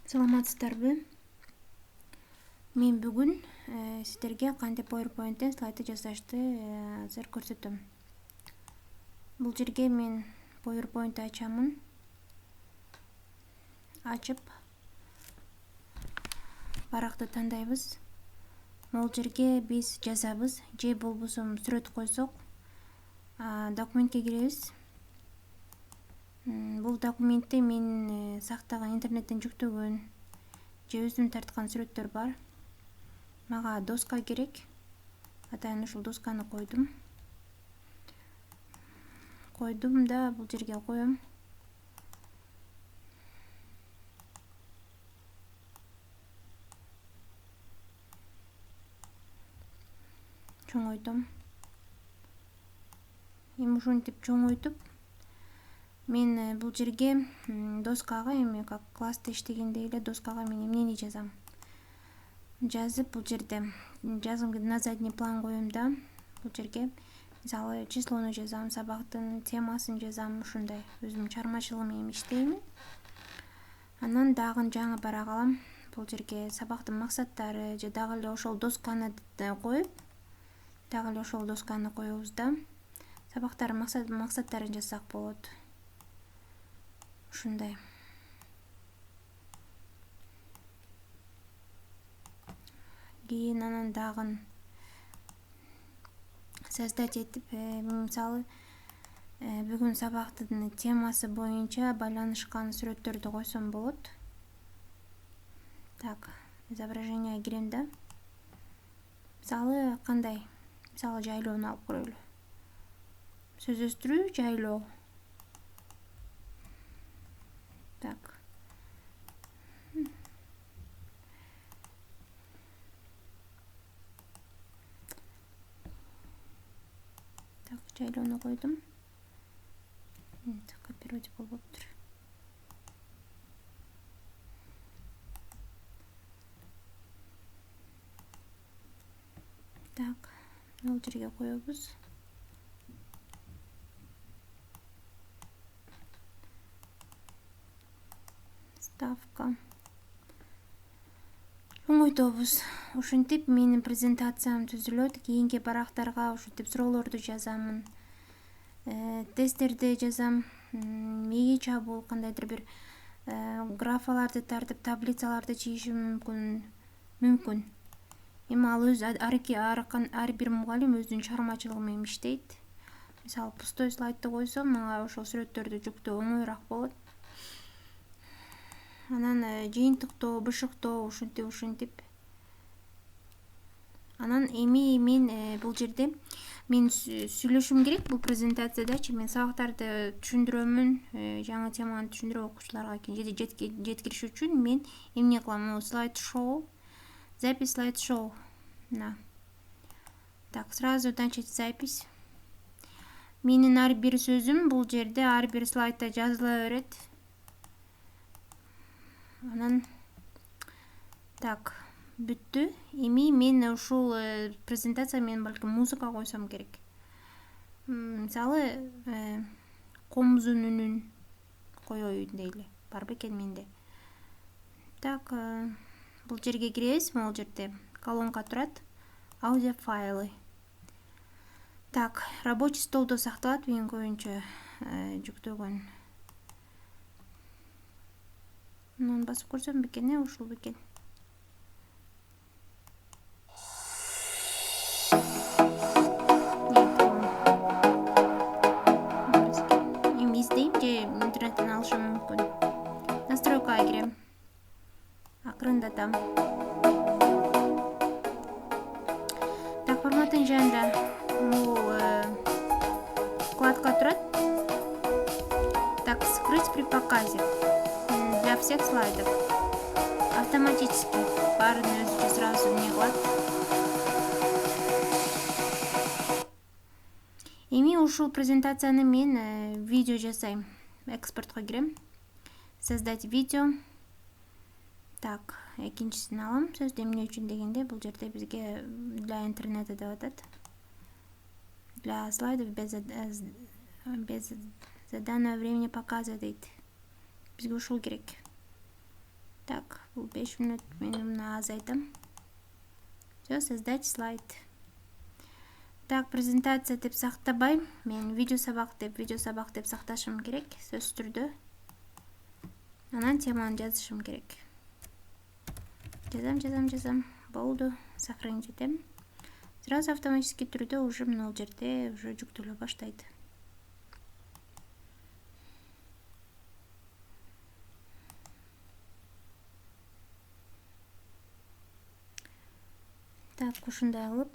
Саламатсыздарбы? Мен бүгүн сиздерге кантип PowerPoint'тен слайды жасашты азыр көрсөтөм. Бул жерге мен PowerPoint ачамын. Ачып баракты тандайбыз. Бул жерге биз жазабыз, же болбосо сүрөт койсок, документке киребиз. Бул документте мен сактаган интернеттен жүктөгөн же өзүм тарткан сүрөттөр бар. Мага доска керек. Атайын ушул досканы койдум. Койдум да бул жерге коем. Чоңойтом. Эми ушинтип чоңойтуп, мен бул жерге доскага эми как класста иштегенде эле доскага мен эмнени жазам. Жазып бул жерде жазгым на задний план коем да, бул жерге мисалы числону жазам, сабактын темасын жазам, ушундай өзүмдүн чыгармачылыгым менен иштейм. Анан дагы жаңы барак алам. Бул жерге сабактын максаттары же дагы эле ошол досканы коюп, дагы эле ошол досканы коебуз да. Сабактардын максаттарын жазсак болот. Ушундай. Кийин анан дагы создать этип, мисалы бүгүн сабактын темасы боюнча байланышкан сүрөттөрдү койсом болот. Так, изображение кирем да. Мисалы кандай? Мисалы жайлоону алып көрөлү. Сөз өстүрүү, жайлоо. Так. Так, жайлоону койдум. Копировать болуптур. Так, бул жерге коебуз. Ставка. Чоңойтобуз. Ушинтип менин презентациям түзүлөт. Кийинки барактарга ушинтип суроолорду жазамын. Тесттерди жазам. Мээге чабуул кандайдыр бир графаларды тартып, таблицаларды чийишим мүмкүн. Эми ал өз ар бир мугалим өзүнүн чыгармачылыгы менен иштейт. Мисалы пустой слайдты койсом, мага ошол сүрөттөрдү жүктөө оңоюраак болот. Анан жыйынтыктоо, бышыктоо ушинтип. Анан эми мен бул жерде мен сүйлөшүм керек бул презентациядачы. Мен сабактарды түшүндүрөмүн, жаңы теманы түшүндүрүп окуучуларга жеткириш үчүн мен эмне кылам? Слайд-шоу, запись слайд-шоу. Так, сразу начать запись. Менин ар бир сөзүм бул жерде ар бир слайдта жазыла берет. Анан так, бүттү. Эми мен ушул презентация мен балким музыка койсом керек. Мисалы комузун үнүн коеюн дейли. Бар бекен менде. Так, бул жерге киребиз. Бул жерде колонка турат. Аудио файлы. Так, рабочий столдо сакталат менин көбүнчө жүктөгөн. Мунун басып көрсөм бекен, ушул бекен. Эми издейм же интернеттен алышым мүмкүн. Настройкага кирем. Акырындатам. Так, форматын жанында бул вкладка турат. Так, скрыть при показе. Для всех слайдов. Автоматически баарын өзү сразу эмне кылат. Эми ушул презентацияны мен видео жасайм. Экспортко кирем. Создать видео. Так, экинчисин алам. Сөздү эмне үчүн дегенде бул жерде бизге для интернета деп атат. Для слайдов без заданного времени показа дейт. Бизге ушул керек. Так, бул 5 мүнөт мен мына азайтам. Все, создать слайд. Так, презентация деп сактабайм. Мен видео сабак деп сакташым керек, сөз түрдө. Анан теманы жазышым керек. Жазам. Болду. Сохранить этем. Сразу автоматически түрдө уже мына жерде уже жүктөлө баштайт. Так, ушундай кылып